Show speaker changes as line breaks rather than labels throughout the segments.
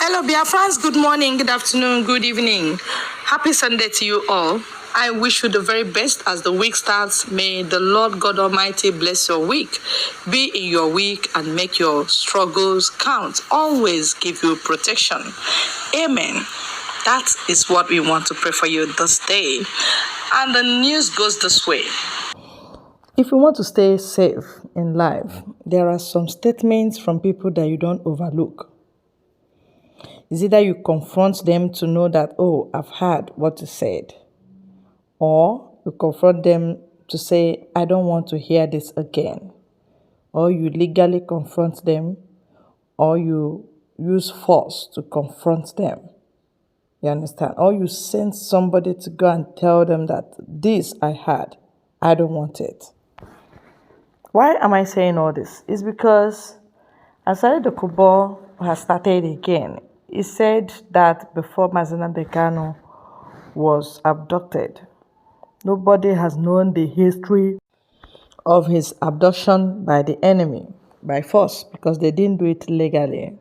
Hello, Biafrans. Good morning, good afternoon, good evening. Happy Sunday to you all. I wish you the very best as the week starts. May the Lord God Almighty bless your week. Be in your week and make your struggles count. Always give you protection. Amen. That is what we want to pray for you this day. And the news goes this way. If you want to stay safe in life, there are some statements from people that you don't overlook. It's either you confront them to know that, oh, I've heard what you said, or you confront them to say, I don't want to hear this again, or you legally confront them, or you use force to confront them. You understand? Or you send somebody to go and tell them that this I heard, I don't want it. Why am I saying all this? It's because Asare Dokubo has started again. He said that before Mazi Nnamdi Kanu was abducted, nobody has known the history of his abduction by the enemy, by force, because they didn't do it legally.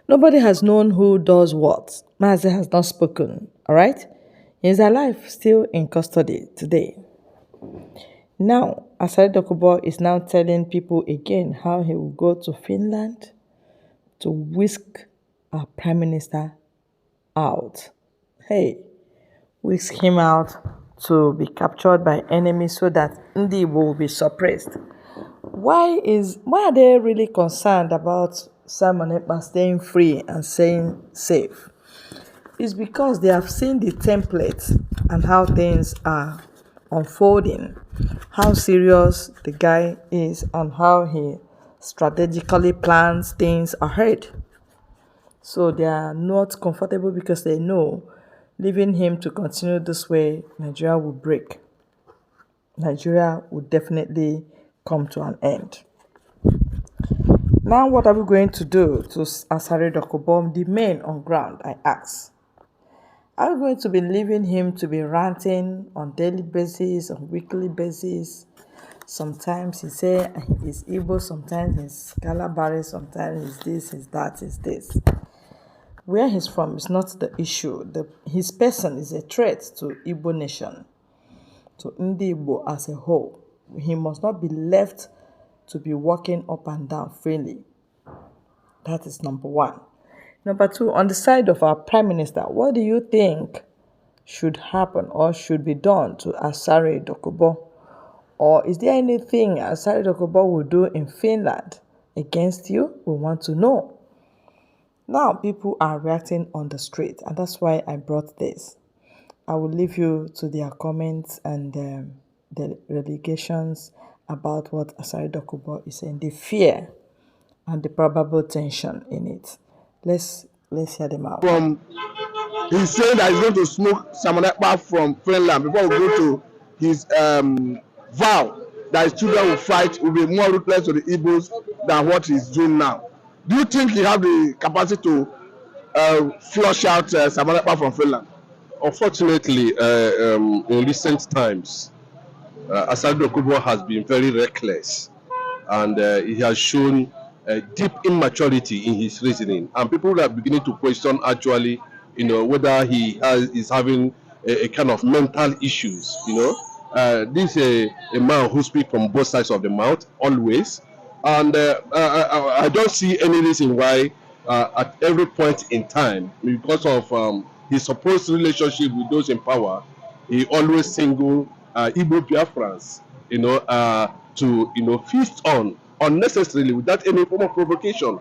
Nobody has known who does what. Mazi has not spoken, all right? He is alive, still in custody today. Now, Asare Dokubo is now telling people again how he will go to Finland to whisk our Prime Minister out. Hey, whisk him out to be captured by enemies so that Ndi will be suppressed. Why are they really concerned about Simon Ekpa staying free and staying safe? It's because they have seen the template and how things are unfolding, how serious the guy is, and how he strategically plans things ahead. So they are not comfortable because they know leaving him to continue this way, Nigeria will break. Nigeria will definitely come to an end. Now, what are we going to do to Asare Dokubo, the men on ground, I ask? Are we going to be leaving him to be ranting on daily basis, on weekly basis? Sometimes he say he's Igbo, sometimes he's Calabari, sometimes he's this, he's that, he's this. Where he's from is not the issue. His person is a threat to Igbo nation, to Ndi Igbo as a whole. He must not be left to be walking up and down freely. That is number one. Number two, on the side of our Prime Minister, what do you think should happen or should be done to Asare Dokubo? Or is there anything Asare Dokubo will do in Finland against you? We want to know. Now, people are reacting on the street, and that's why I brought this. I will leave you to their comments and the relegations about what Asare Dokubo is saying, the fear and the probable tension in it. Let's hear them out.
He's saying that he's going to smoke Simon Ekpa from Finland before we go to his vow that his children will fight, will be more ruthless to the Igbos than what he's doing now. Do you think he has the capacity to flush out Simon Ekpa from Finland?
Unfortunately, in recent times, Asare Dokubo has been very reckless, and he has shown deep immaturity in his reasoning. And people are beginning to question, actually, whether he is having a kind of mental issues. This is a man who speaks from both sides of the mouth always. And I don't see any reason why at every point in time, because of his supposed relationship with those in power, he always single Igbo Biafrans, to feast on unnecessarily without any form of provocation.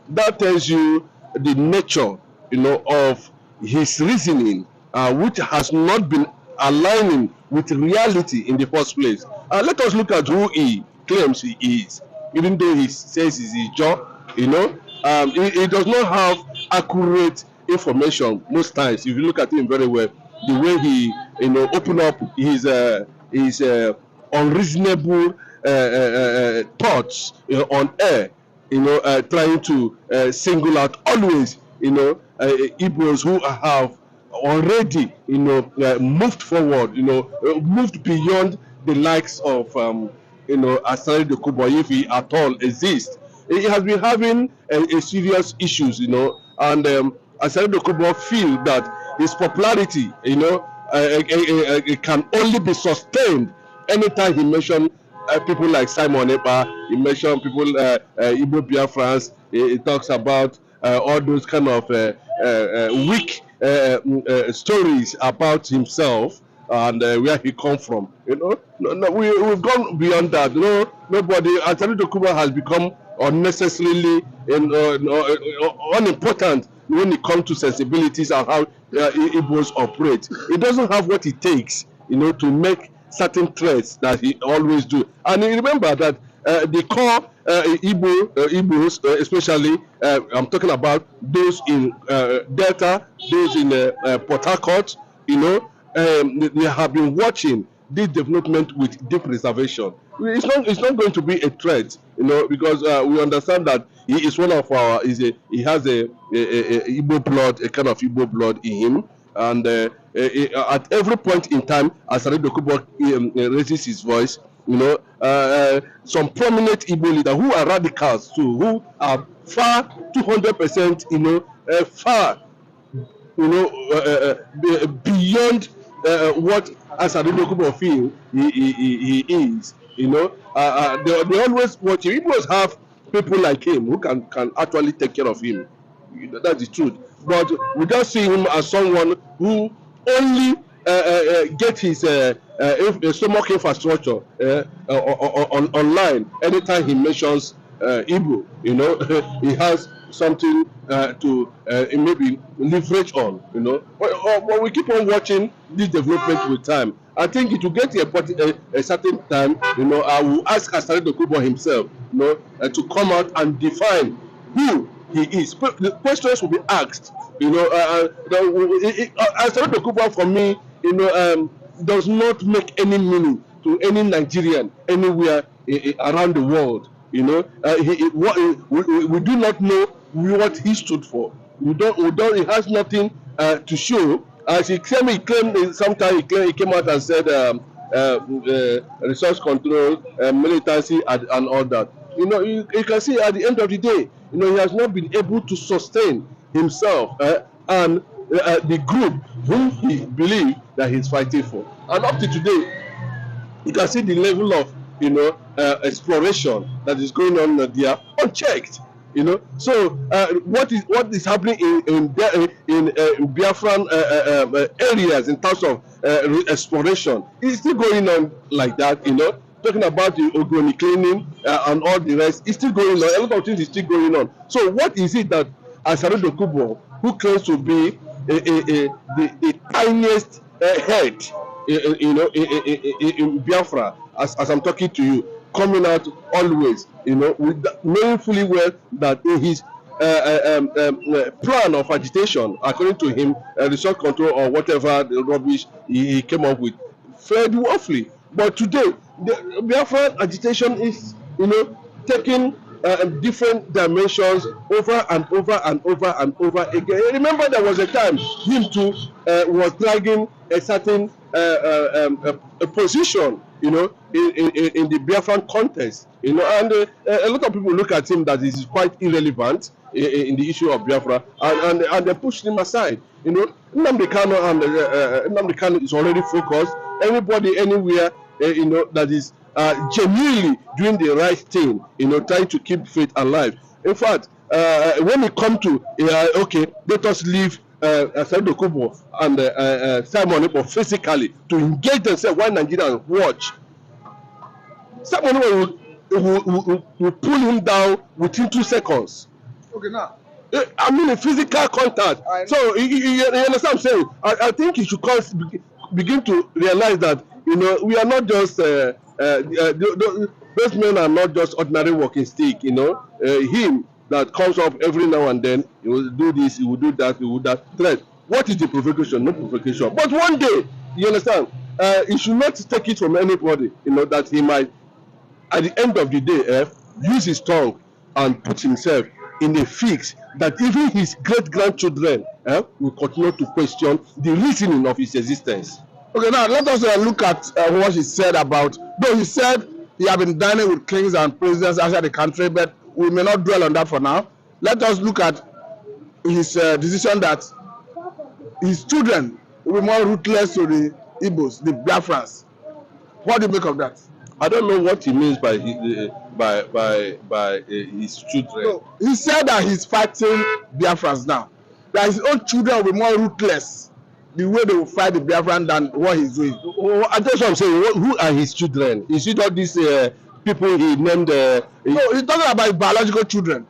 That tells you the nature, of his reasoning, which has not been aligning with reality in the first place. Let us look at who he claims he is. Even though he says he's his job, he does not have accurate information most times. If you look at him very well, the way he, open up his unreasonable thoughts on air, trying to single out always, Igbos who have already, moved forward, moved beyond the likes of Asare Dokubo, if he at all exists. He has been having a serious issues, and Asare Dokubo feel that his popularity, it can only be sustained anytime he mentioned people like Simon Ekpa, he mentioned people, Igbo Biafrans, he talks about all those kind of weak stories about himself and where he come from. We've gone beyond that. Nobody, Asare Dokubo has become unnecessarily unimportant when it comes to sensibilities and how Igbos operate. It doesn't have what it takes, to make certain threats that he always do. And you remember that the core Igbos, especially, I'm talking about those in Delta, those in Port Harcourt, they have been watching this development with deep reservation. It's not going to be a threat, because we understand that he is one of our. He has a Igbo blood, a kind of Igbo blood in him, and at every point in time, Asare Dokubo raises his voice. Some prominent Igbo leaders who are radicals too, who are far 200%, far, beyond what Asare Dokubo feel he is. They always watch him. Igbos have people like him who can actually take care of him. That's the truth. But we just see him as someone who only get his stomach infrastructure online anytime he mentions Igbo. He has something to maybe leverage on. But we keep on watching this development with time. I think it will get to a certain time. I will ask Asare Dokubo himself, to come out and define who he is. The questions will be asked. Asare Dokubo for me, does not make any meaning to any Nigerian anywhere around the world. We do not know what he stood for. We don't. He has nothing to show. As he claimed, he came out and said resource control, militancy, and all that. You can see at the end of the day, he has not been able to sustain himself and the group whom he believed that he's fighting for. And up to today, you can see the level of exploration that is going on there unchecked. So what is happening in Biafran areas in terms of exploration is still going on like that. Talking about the Ogoni cleaning and all the rest, it's still going on. A lot of things is still going on. So what is it that Asare Dokubo, who claims to be the tiniest head, in Biafra, as I'm talking to you, coming out always, with knowing fully well that in his plan of agitation, according to him, resource control or whatever the rubbish he came up with, fared woefully. But today, the Biafra agitation is, taking different dimensions over and over and over and over again. Remember, there was a time him too was dragging a certain a position, in the Biafran contest, and a lot of people look at him that is quite irrelevant in the issue of Biafra, and they pushed him aside. Nnamdi Kanu is already focused. Anybody, anywhere, that is genuinely doing the right thing, trying to keep faith alive. In fact, when it comes to okay, let us leave Asare Dokubo and Simon Ekpa physically to engage themselves while Nigerians watch, Simon Ekpa will pull him down within 2 seconds.
Okay, now.
I mean, a physical contact. So you understand what I'm saying? I think you should begin to realize that we are not just those men are not just ordinary walking stick. Him that comes up every now and then, he will do this, he will do that, he will do that. Threat. What is the provocation? No provocation. But one day, you understand, he should not take it from anybody. That he might, at the end of the day, use his tongue and put himself in a fix that even his great-grandchildren will continue to question the reasoning of his existence.
Okay, now let us look at what he said about, though he said he had been dining with kings and presidents outside the country, but we may not dwell on that for now. Let us look at his decision that his children will be more ruthless to the Igbos, the Biafrans. What do you make of that?
I don't know what he means by his children.
No, he said that he's fighting Biafrans now. That his own children will be more ruthless the way they will fight the Biafran than what he's doing.
And that's what I'm saying. Who are his children? Is it all these people he named?
No, he's talking about his biological children.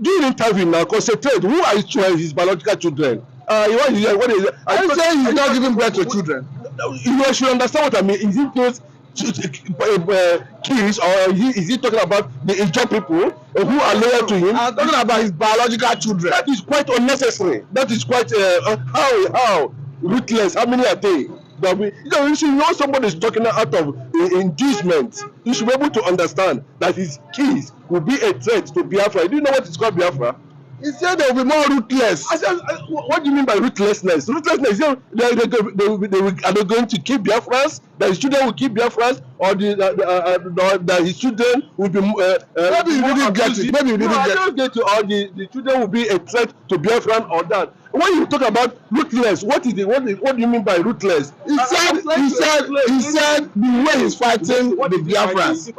During interview now, concentrate. Who are his biological children? What is
I'm saying he's not giving birth to children.
You should understand what I mean. Is it those kids, or is he talking about the Ijaw people who are loyal to him?
I'm talking about his biological children.
That is quite unnecessary. That is quite how ruthless. How many are they? But you should know somebody is talking out of inducement. You should be able to understand that his kids will be a threat to Biafra. Do you know what is called Biafra?
He said they will be more ruthless.
I said, what do you mean by ruthlessness? Ruthlessness, are they going to keep Biafrans? That his children will keep Biafrans, or that his children will be
maybe you didn't get it. Maybe you didn't get it.
I don't get it. Or the children will be a threat to Biafran or that. When you talk about ruthless, what do you mean by ruthless?
He said the way he's fighting the Biafrans.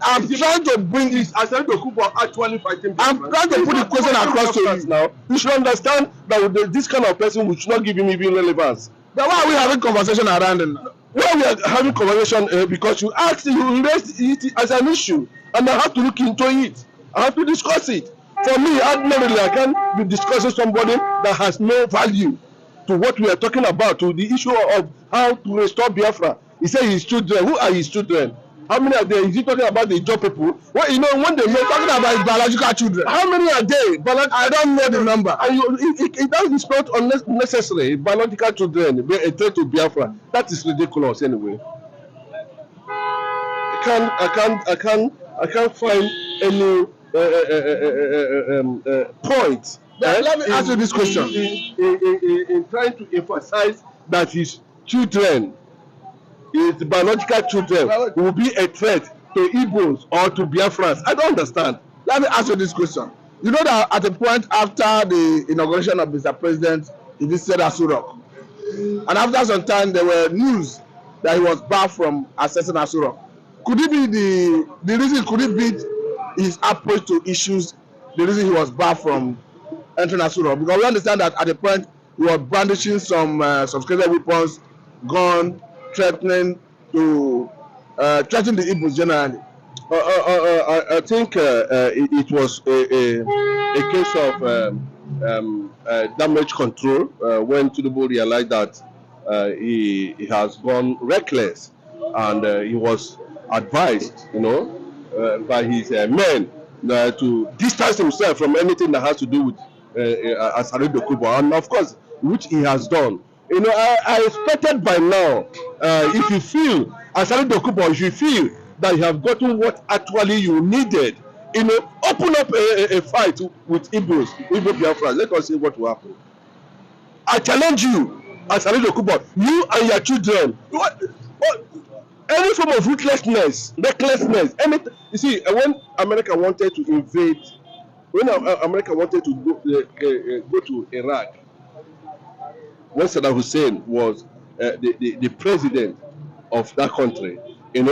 I'm trying to bring this.
Asari Dokubo actually fighting Biafrans.
I'm trying to put the question across to you
now. You should understand that this kind of person we should not give him even relevance.
Then why are we having conversation around him?
Why we are having conversation because you raised it as an issue, and I have to look into it. I have to discuss it. For me, ordinarily, I can't be discussing somebody that has no value to what we are talking about, to the issue of how to restore Biafra. He said his children. Who are his children? How many are there? Is he talking about the Ijaw people? Well, when they
He's talking about his biological children.
how many are they?
I don't know the number.
And that is not unnecessary. Biological children be a threat to Biafra. That is ridiculous anyway. I can't find any point.
Let me ask you this question.
In trying to emphasize that his children, his biological children, will be a threat to Igbos or to Biafrans. I don't understand.
Let me ask you this question. You know that at a point after the inauguration of Mr. President, he visited Aso Rock. And after some time, there were news that he was barred from accessing Aso Rock. Could it be the reason, could it be his approach to issues, the reason he was barred from entering Aso Rock? Because we understand that at a point, he was brandishing some sophisticated weapons, gun, threatening the Igbos generally.
I think it was a case of damage control when Tinubu realized that he has gone reckless, and he was advised, by his men to distance himself from anything that has to do with Asari Dokubo, and of course, which he has done. I expected by now, if you feel, Asari Dokubo, if you feel that you have gotten what actually you needed, open up a fight with Igbo Biafra. Let us see what will happen. I challenge you, Asari Dokubo, you and your children, any form of recklessness, anything. You see, when America wanted to invade, when America wanted to go to Iraq, when Saddam Hussein was the president of that country, when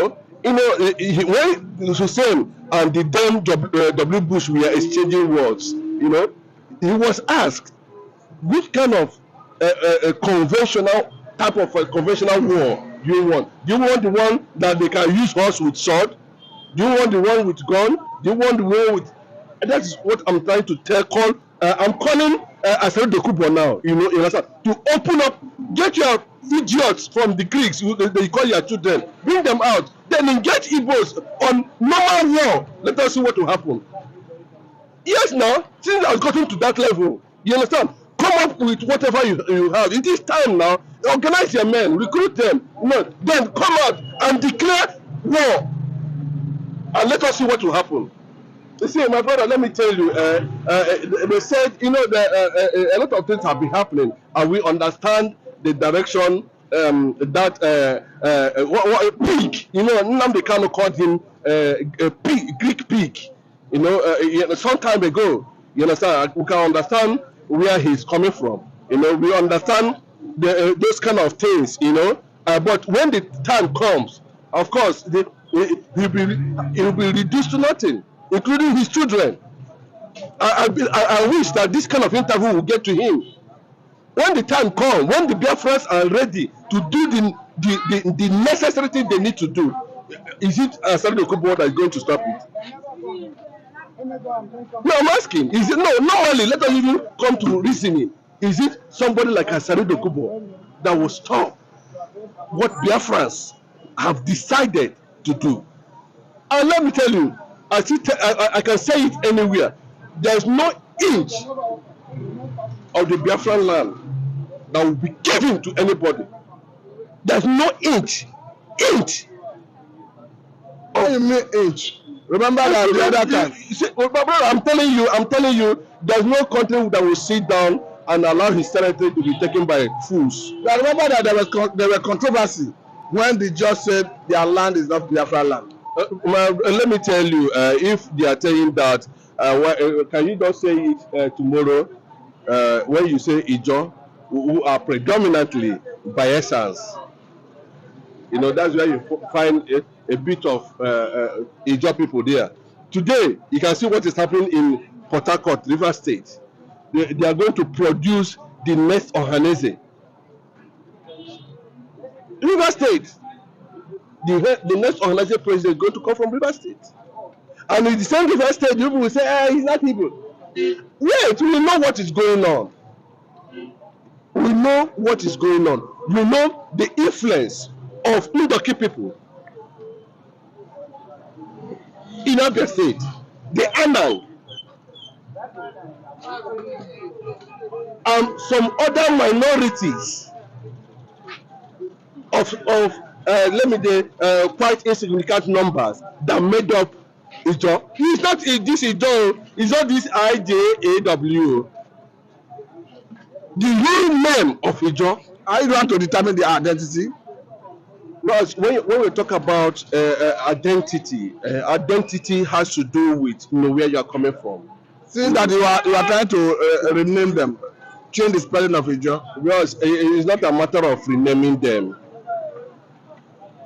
Hussein and the then W. Bush were exchanging words, he was asked, which kind of conventional type of conventional war do you want? Do you want the one that they can use horse with sword? Do you want the one with gun? Do you want the one with? And that is what I'm trying to call. I'm calling Asari Dokubo now. To open up, get your idiots from the Greeks. They call your children, bring them out, then engage Igbos on normal war. Let us see what will happen. Yes, now since I've gotten to that level, you understand? Come up with whatever you have. It is time now. Organize your men, recruit them. Then come out and declare war, and let us see what will happen. You see, my brother, let me tell you. They said, a lot of things have been happening, and we understand the direction that pig. Nnamdi Kanu called him a pig, Greek pig. Some time ago. You understand? We can understand where he's coming from. You know, we understand those kind of things. You know, but when the time comes, of course, he'll be reduced to nothing, including his children. I wish that this kind of interview will get to him. When the time comes, when the Biafrans are ready to do the necessary thing they need to do, is it Asari Dokubo that is going to stop it? No, I'm asking. Is it not only let us even come to reasoning. Is it somebody like Asari Dokubo that will stop what Biafrans have decided to do? And let me tell you, I can say it anywhere. There's no inch of the Biafran land that will be given to anybody. There's no inch.
What do you mean inch? Remember that the other time.
Brother, I'm telling you, there's no country that will sit down and allow his territory to be taken by fools.
But remember that there were controversy when the judge said their land is not Biafra land.
Let me tell you, if they are saying that, can you just say it tomorrow when you say Ijo, who are predominantly Bayelsans? You know, that's where you find a bit of Ijo people there. Today, you can see what is happening in Port Harcourt, Rivers State. They are going to produce the next Ohanese. Rivers State. The next Ohanese president is going to come from Rivers State. And in the same Rivers State, people will say, he's not evil. Wait, we know what is going on. We know what is going on. We know the influence of Ndoki people in Abia State, the Anang, and some other minorities of quite insignificant numbers that made up Ijo. It's not this Ijo, it's not this IJAW. The real name of Ijo.
Are you going to determine the identity?
No, when we talk about identity, identity has to do with where you are coming from.
Since that you are trying to rename them, change the spelling of Ijo.
Because it's not a matter of renaming them.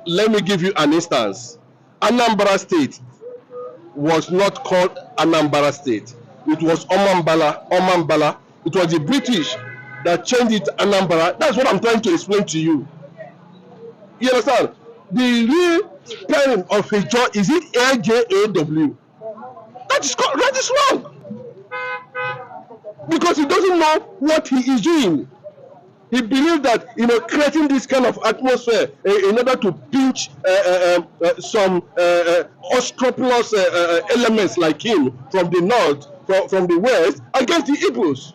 Let me give you an instance. Anambra State was not called Anambra State. It was Omambala. It was the British that changed it to Anambra. That's what I'm trying to explain to you. You understand? The real spelling of Ijo, is it AJAW? That is wrong. Because he doesn't know what he is doing. He believes that, creating this kind of atmosphere in order to pinch some unscrupulous elements like him from the north, from the west, against the Igbos.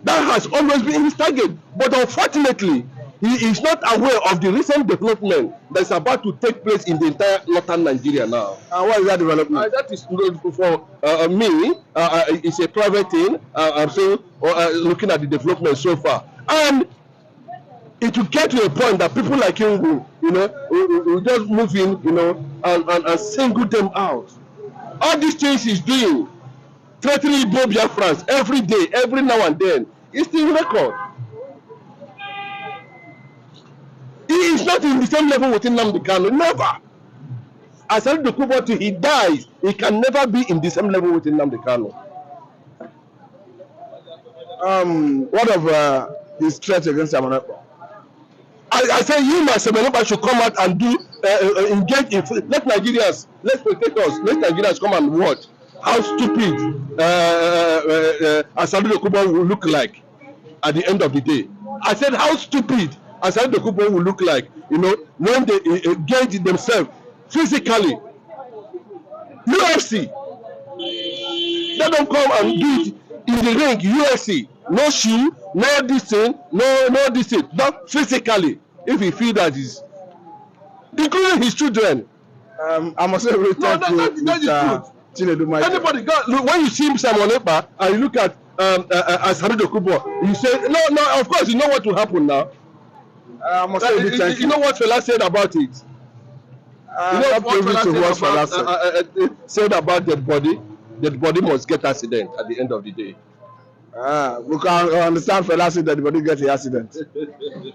That has always been his target. But unfortunately, he is not aware of the recent development that is about to take place in the entire northern Nigeria now.
And what is that development?
That is for me. It's a private thing. I'm saying, looking at the development so far, and it will get to a point that people like him will just move in, and single them out. All these things he's doing, threatening Igbo Biafrans every day, every now and then, it's still record. He is not in the same level with Nnamdi Kanu. Never. As Asari Dokubo till he dies, he can never be in the same level with Nnamdi Kanu.
What of his threat against Semenukpa?
I say you, my Semenukpa, should come out and do engage in. Let Nigerians, let's protect us. Let Nigerians come and watch how stupid Asari Dokubo will look like at the end of the day. I said how stupid Asari Dokubo will look like, when they engage themselves physically. UFC, they don't come and do it in the ring. UFC, no shoe, no this thing, no this thing, not physically. If he feel that is, including his children.
I must say, really thank you.
Anybody look, when you see Simon Ekpa and you look at Asari Dokubo, you say no. Of course, you know what will happen now.
I must say, really thank you.
You know what Fela said about it. You know what Fela said about the body. the body must get accident at the end of the day.
We can understand Fela say that the body get the accident.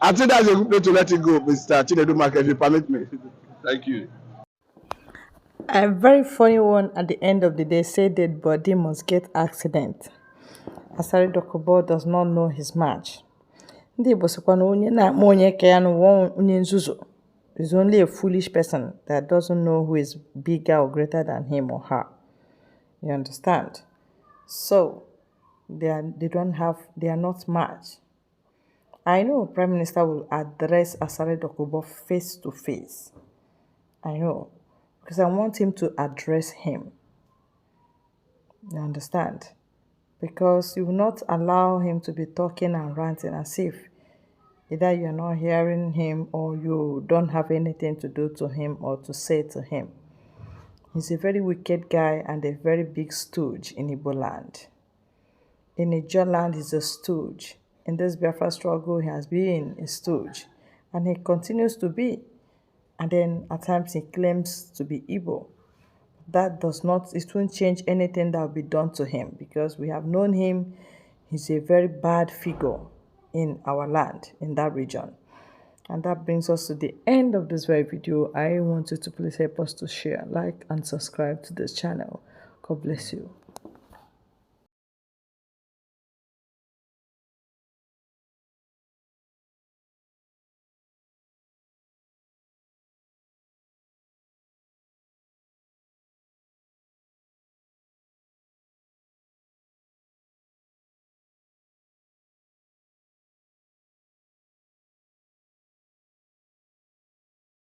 I think that's a good way to let it go, Mr. Chinedu Market, if you permit me.
Thank you.
A very funny one at the end of the day said that body must get accident. Asari Dokubo does not know his match. Ndị Igbo sịkwa na onye na-akpọ onye ka ya n'ụwa onye nzuzu is only a foolish person that doesn't know who is bigger or greater than him or her. You understand? So, they are not matched. I know Prime Minister will address Asari Dokubo face to face. I know. Because I want him to address him. You understand? Because you will not allow him to be talking and ranting as if either you're not hearing him or you don't have anything to do to him or to say to him. He's a very wicked guy and a very big stooge in Igbo land. In Ijaw land, he's a stooge. In this Biafra struggle, he has been a stooge. And he continues to be. And then at times he claims to be Igbo. That does not, it won't change anything that will be done to him because we have known him. He's a very bad figure in our land, in that region. And that brings us to the end of this very video. I want you to please help us to share, like, and subscribe to this channel. God bless you.